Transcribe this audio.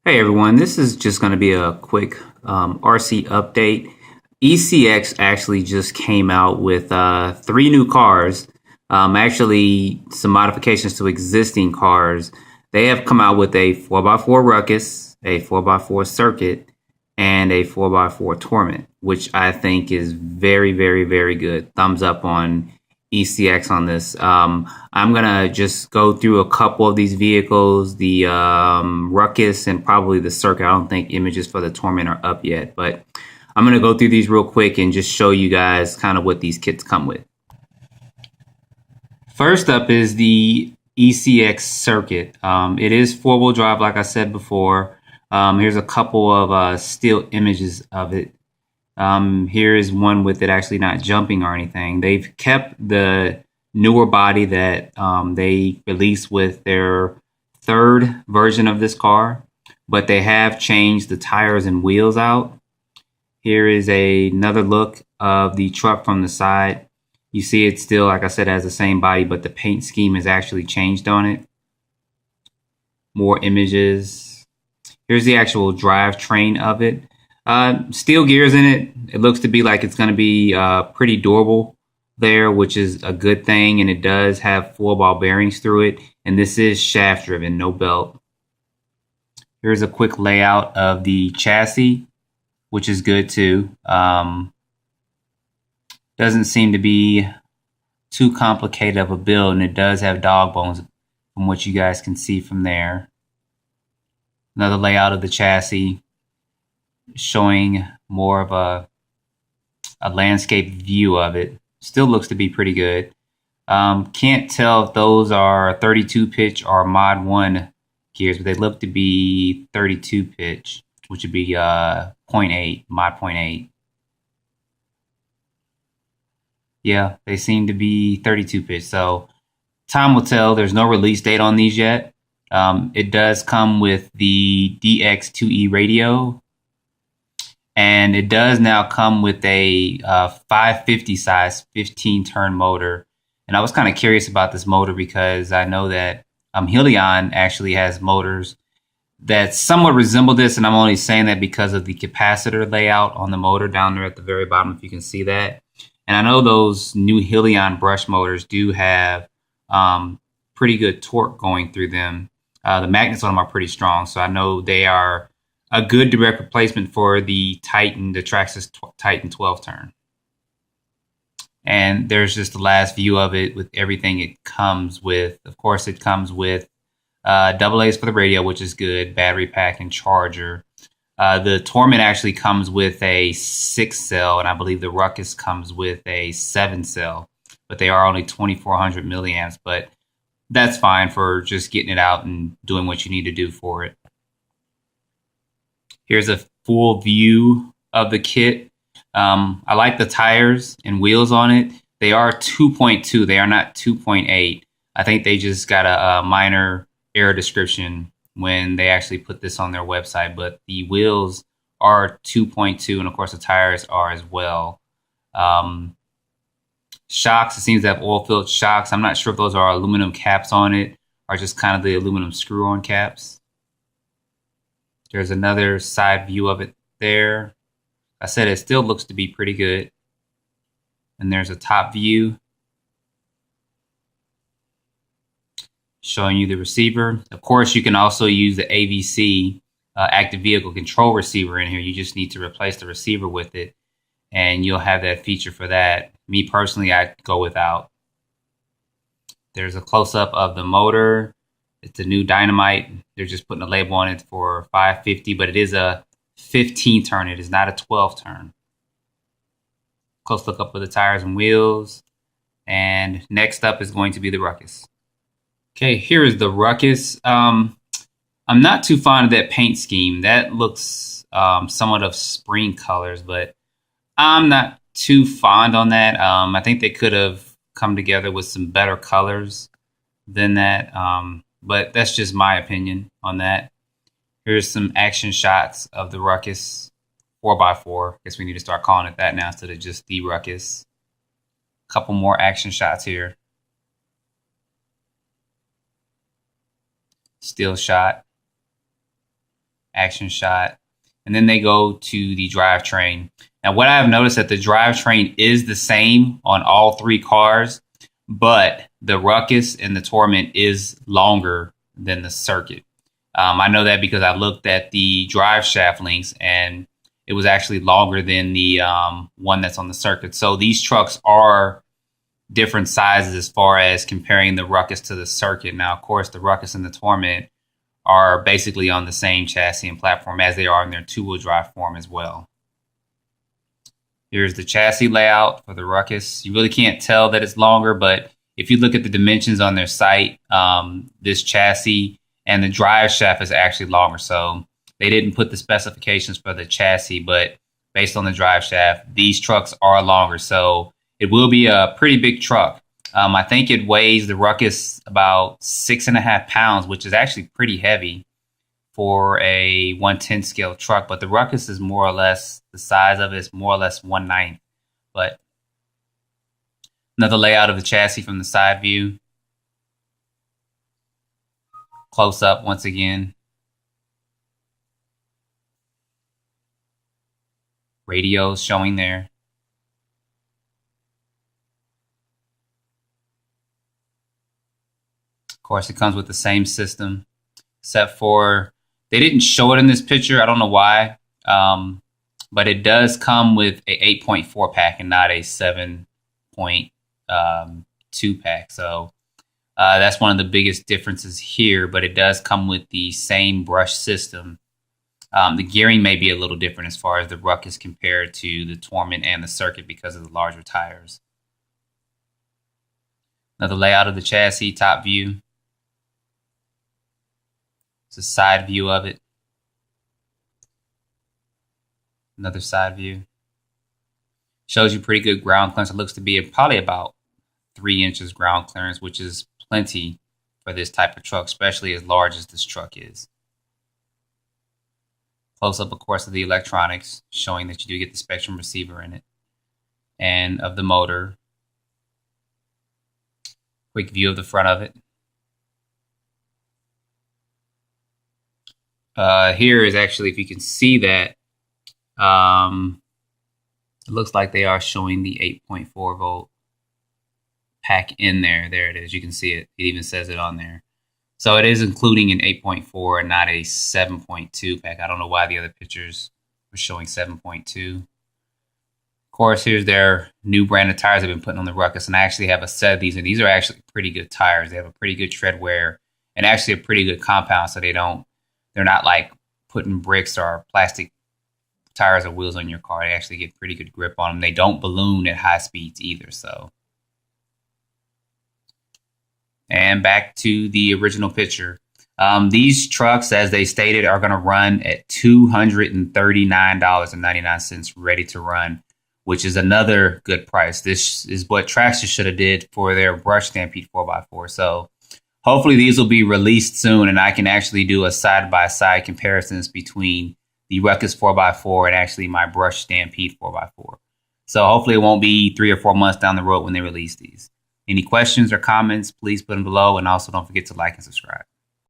Hey everyone, this is just going to be a quick RC update. ECX actually just came out with three new cars, actually some modifications to existing cars. They have come out with a 4x4 Ruckus, a 4x4 Circuit, and a 4x4 Torment, which I think is very, very, very good. Thumbs up on ECX on this. I'm gonna just go through a couple of these vehicles, the Ruckus and probably the Circuit. I don't think images for the Torment are up yet, but I'm gonna go through these real quick and just show you guys kind of what these kits come with. First up is the ECX Circuit. It is four-wheel drive, like I said before. Here's a couple of still images of it. Here is one with it actually not jumping or anything. They've kept the newer body that they released with their third version of this car, but they have changed the tires and wheels out. Here is another look of the truck from the side. You see it still, like I said, has the same body, but the paint scheme has actually changed on it. More images. Here's the actual drivetrain of it. Steel gears in it. It looks to be like it's going to be pretty durable there, which is a good thing. And it does have 4-ball bearings through it. And this is shaft driven, no belt. Here's a quick layout of the chassis, which is good too. Doesn't seem to be too complicated of a build, and it does have dog bones from what you guys can see from there. Another layout of the chassis, showing more of a landscape view of it. Still looks to be pretty good. Can't tell if those are 32 pitch or Mod 1 gears, but they look to be 32 pitch, which would be 0.8, Mod 0.8. Yeah, they seem to be 32 pitch. So time will tell. There's no release date on these yet. It does come with the DX2E radio. And it does now come with a 550 size 15 turn motor. And I was kind of curious about this motor because I know that Helion actually has motors that somewhat resemble this. And I'm only saying that because of the capacitor layout on the motor down there at the very bottom, if you can see that. And I know those new Helion brush motors do have pretty good torque going through them. The magnets on them are pretty strong. So I know they are a good direct replacement for the Titan, the Traxxas Titan 12 turn. And there's just the last view of it with everything it comes with. Of course, it comes with double A's for the radio, which is good, battery pack and charger. The Torment actually comes with a 6-cell, and I believe the Ruckus comes with a 7-cell, but they are only 2,400 milliamps. But that's fine for just getting it out and doing what you need to do for it. Here's a full view of the kit. I like the tires and wheels on it. They are 2.2. They are not 2.8. I think they just got a minor error description when they actually put this on their website. But the wheels are 2.2, and of course the tires are as well. Shocks, it seems to have oil-filled shocks. I'm not sure if those are aluminum caps on it or just kind of the aluminum screw-on caps. There's another side view of it there. I said it still looks to be pretty good. And there's a top view showing you the receiver. Of course, you can also use the AVC, active vehicle control receiver in here. You just need to replace the receiver with it, and you'll have that feature for that. Me personally, I'd go without. There's a close-up of the motor. It's a new Dynamite. They're just putting a label on it for 550, but it is a 15 turn. It is not a 12 turn. Close look up of the tires and wheels. And next up is going to be the Ruckus. Okay, here is the Ruckus. I'm not too fond of that paint scheme. That looks somewhat of spring colors, but I'm not too fond on that. I think they could have come together with some better colors than that. But that's just my opinion on that. Here's some action shots of the Ruckus 4x4. I guess we need to start calling it that now instead of just the Ruckus. A couple more action shots here. Still shot. action shot. And then they go to the drivetrain. Now, what I've noticed that the drivetrain is the same on all three cars, but the Ruckus and the Torment is longer than the Circuit. I know that because I looked at the drive shaft links and it was actually longer than the one that's on the Circuit. So these trucks are different sizes as far as comparing the Ruckus to the Circuit. Now, of course, the Ruckus and the Torment are basically on the same chassis and platform as they are in their two-wheel drive form as well. Here's the chassis layout for the Ruckus. You really can't tell that it's longer, but if you look at the dimensions on their site, this chassis and the drive shaft is actually longer. So they didn't put the specifications for the chassis, but based on the drive shaft, these trucks are longer. So it will be a pretty big truck. I think it weighs the Ruckus about 6.5 pounds, which is actually pretty heavy for a 1/10 scale truck. But the Ruckus is more or less, the size of it is more or less 1/9. But another layout of the chassis from the side view. Close up once again. Radios showing there. Of course, it comes with the same system, except for they didn't show it in this picture. I don't know why, but it does come with a 8.4 pack and not a 7.2 pack. So that's one of the biggest differences here, but it does come with the same brush system. The gearing may be a little different as far as the Ruckus compared to the Torment and the Circuit because of the larger tires. Another layout of the chassis, top view. It's a side view of it. Another side view. Shows you pretty good ground clearance. It looks to be probably about 3 inches ground clearance, which is plenty for this type of truck, especially as large as this truck is. Close up, of course, of the electronics, showing that you do get the Spectrum receiver in it, and of the motor. Quick view of the front of it. Here is actually, if you can see that, it looks like they are showing the 8.4 volt pack in there. There it is. You can see it. It even says it on there. So it is including an 8.4 and not a 7.2 pack. I don't know why the other pictures were showing 7.2. Of course, here's their new brand of tires they've been putting on the Ruckus. And I actually have a set of these, and these are actually pretty good tires. They have a pretty good tread wear and actually a pretty good compound, so they're not like putting bricks or plastic tires or wheels on your car. They actually get pretty good grip on them. They don't balloon at high speeds either. So, and back to the original picture. These trucks, as they stated, are going to run at $239.99 ready to run, which is another good price. This is what Traxxas should have did for their Brush Stampede 4x4. So hopefully these will be released soon, and I can actually do a side-by-side comparisons between the Ruckus 4x4 and actually my Brush Stampede 4x4. So hopefully it won't be 3 or 4 months down the road when they release these. Any questions or comments, please put them below, and also don't forget to like and subscribe.